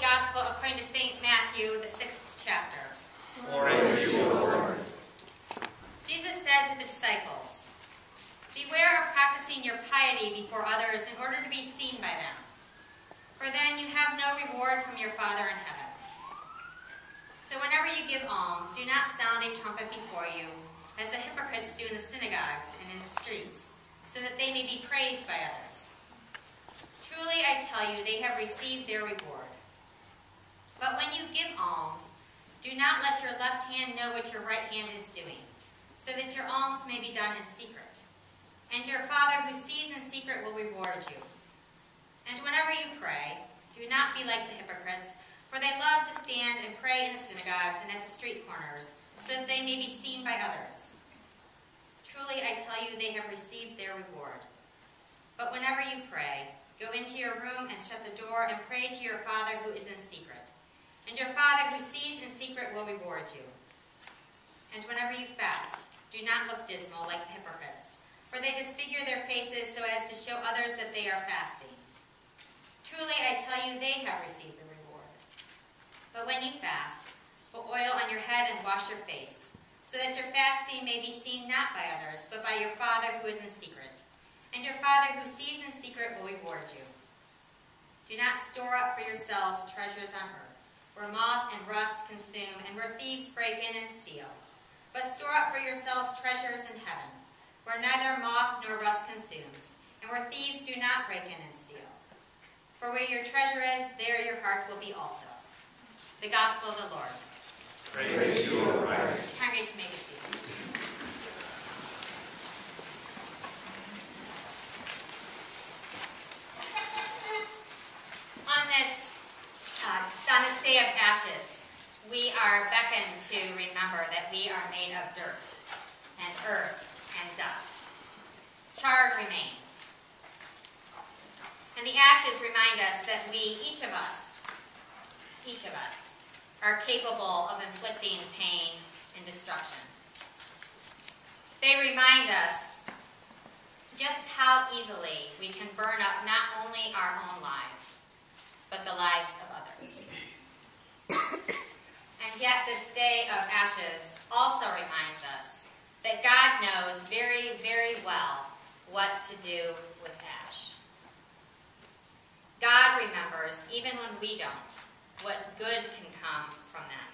Gospel according to St. Matthew, the 6th chapter. Glory to you, Lord. Jesus said to the disciples, "Beware of practicing your piety before others in order to be seen by them, for then you have no reward from your Father in heaven. So whenever you give alms, do not sound a trumpet before you, as the hypocrites do in the synagogues and in the streets, so that they may be praised by others. Truly, I tell you, they have received their reward. But when you give alms, do not let your left hand know what your right hand is doing, so that your alms may be done in secret. And your Father who sees in secret will reward you. And whenever you pray, do not be like the hypocrites, for they love to stand and pray in the synagogues and at the street corners, so that they may be seen by others. Truly, I tell you, they have received their reward. But whenever you pray, go into your room and shut the door and pray to your Father who is in secret. And your Father who sees in secret will reward you. And whenever you fast, do not look dismal like the hypocrites, for they disfigure their faces so as to show others that they are fasting. Truly, I tell you, they have received the reward. But when you fast, put oil on your head and wash your face, so that your fasting may be seen not by others, but by your Father who is in secret. And your Father who sees in secret will reward you. Do not store up for yourselves treasures on earth, where moth and rust consume, and where thieves break in and steal. But store up for yourselves treasures in heaven, where neither moth nor rust consumes, and where thieves do not break in and steal. For where your treasure is, there your heart will be also." The Gospel of the Lord. Praise to you, O Christ. Congregation may be seated. On this day of ashes, we are beckoned to remember that we are made of dirt and earth and dust. Charred remains. And the ashes remind us that we, each of us, are capable of inflicting pain and destruction. They remind us just how easily we can burn up not only our own lives, but the lives of others. And yet this day of ashes also reminds us that God knows very, very well what to do with ash. God remembers, even when we don't, what good can come from them.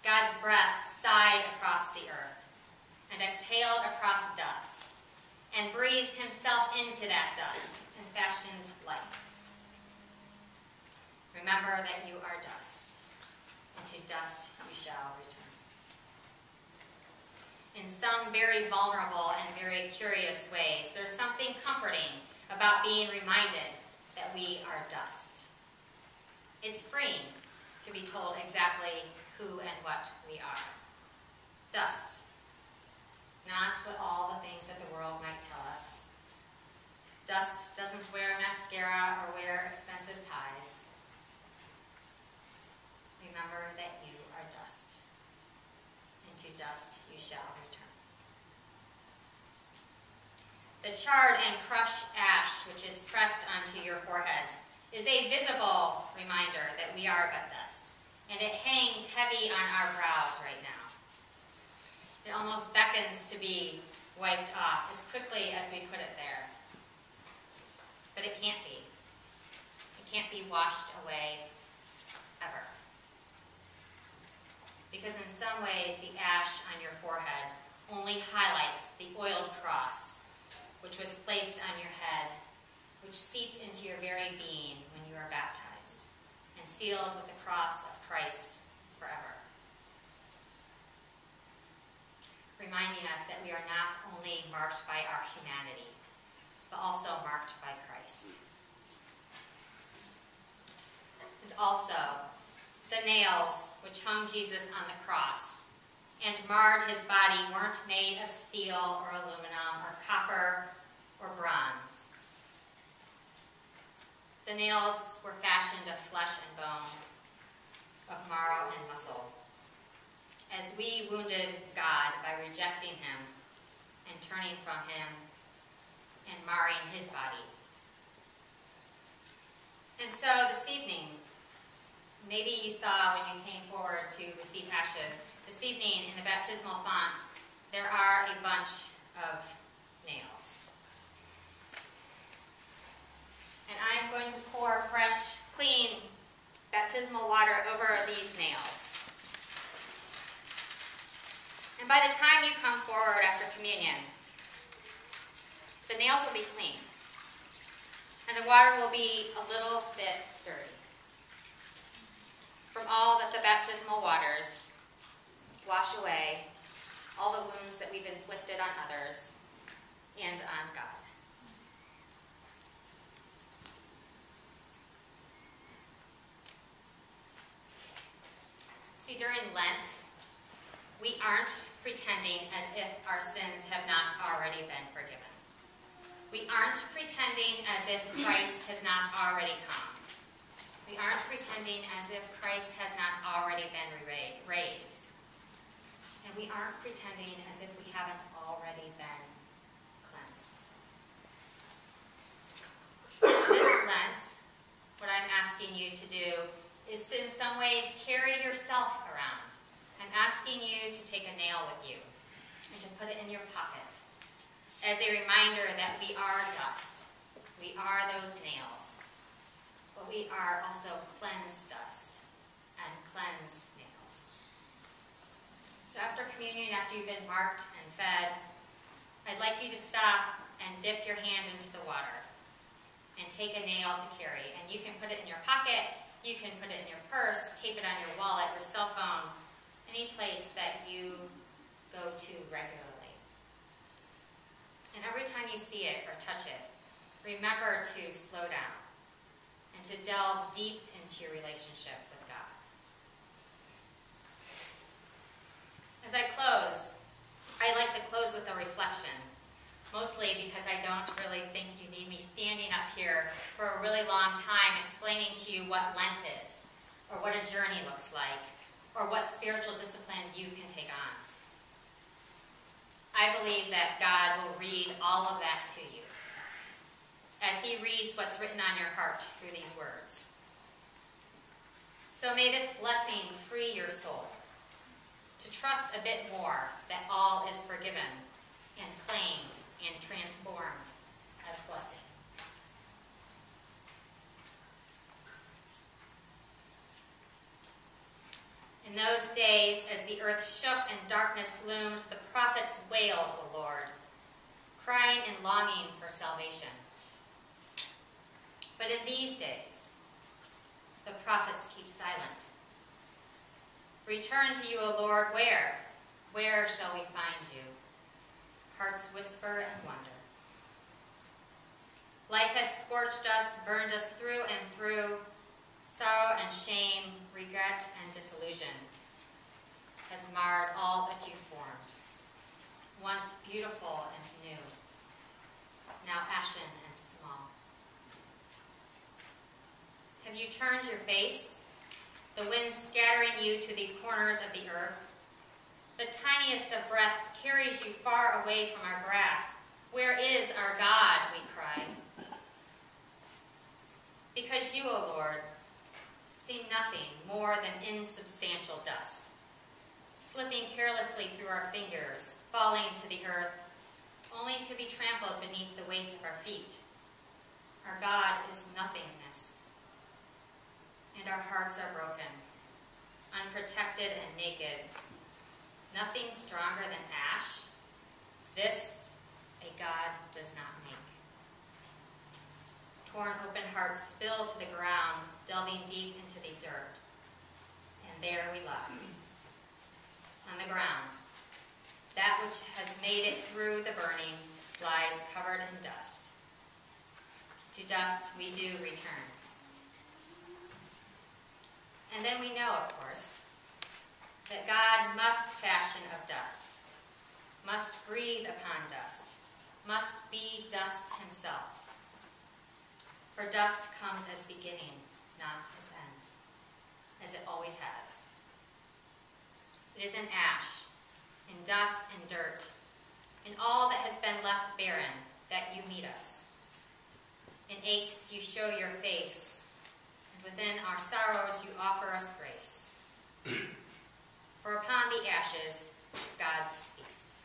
God's breath sighed across the earth and exhaled across dust and breathed himself into that dust and fashioned life. Remember that you are dust, and to dust you shall return. In some very vulnerable and very curious ways, there's something comforting about being reminded that we are dust. It's freeing to be told exactly who and what we are. Dust. Not what all the things that the world might tell us. Dust doesn't wear mascara or wear expensive ties. Remember that you are dust, and to dust you shall return. The charred and crushed ash which is pressed onto your foreheads is a visible reminder that we are but dust, and it hangs heavy on our brows right now. It almost beckons to be wiped off as quickly as we put it there. But it can't be. It can't be washed away ever. Because in some ways, the ash on your forehead only highlights the oiled cross, which was placed on your head, which seeped into your very being when you were baptized, and sealed with the cross of Christ forever. Reminding us that we are not only marked by our humanity, but also marked by Christ. And also, the nails which hung Jesus on the cross and marred his body weren't made of steel or aluminum or copper or bronze. The nails were fashioned of flesh and bone, of marrow and muscle, as we wounded God by rejecting him and turning from him and marring his body. And so this evening, maybe you saw when you came forward to receive ashes, this evening in the baptismal font, there are a bunch of nails. And I'm going to pour fresh, clean baptismal water over these nails. And by the time you come forward after communion, the nails will be clean. And the water will be a little bit dirty from all that the baptismal waters wash away, all the wounds that we've inflicted on others and on God. See, during Lent, we aren't pretending as if our sins have not already been forgiven. We aren't pretending as if Christ has not already come. We aren't pretending as if Christ has not already been raised. And we aren't pretending as if we haven't already been cleansed. So this Lent, what I'm asking you to do is to, in some ways, carry yourself around. I'm asking you to take a nail with you and to put it in your pocket as a reminder that we are dust. We are those nails. But we are also cleansed dust and cleansed nails. So after communion, after you've been marked and fed, I'd like you to stop and dip your hand into the water and take a nail to carry. And you can put it in your pocket, you can put it in your purse, tape it on your wallet, your cell phone, any place that you go to regularly. And every time you see it or touch it, remember to slow down and to delve deep into your relationship with God. As I close, I like to close with a reflection, mostly because I don't really think you need me standing up here for a really long time explaining to you what Lent is, or what a journey looks like, or what spiritual discipline you can take on. I believe that God will read all of that to you as he reads what's written on your heart through these words. So may this blessing free your soul to trust a bit more that all is forgiven and claimed and transformed as blessing. In those days, as the earth shook and darkness loomed, the prophets wailed, O Lord, crying and longing for salvation. But in these days, the prophets keep silent. Return to you, O Lord, where? Where shall we find you? Hearts whisper and wonder. Life has scorched us, burned us through and through. Sorrow and shame, regret and disillusion has marred all that you formed. Once beautiful and new, now ashen and small. Have you turned your face, the wind scattering you to the corners of the earth? The tiniest of breaths carries you far away from our grasp. Where is our God, we cry. Because you, O Lord, seem nothing more than insubstantial dust, slipping carelessly through our fingers, falling to the earth, only to be trampled beneath the weight of our feet. Our God is nothingness, and our hearts are broken, unprotected and naked. Nothing stronger than ash. This a God does not make. Torn open hearts spill to the ground, delving deep into the dirt. And there we lie, on the ground. That which has made it through the burning lies covered in dust. To dust we do return. And then we know, of course, that God must fashion of dust, must breathe upon dust, must be dust himself. For dust comes as beginning, not as end, as it always has. It is in ash, in dust and dirt, in all that has been left barren, that you meet us. In aches you show your face, within our sorrows you offer us grace. For upon the ashes, God speaks.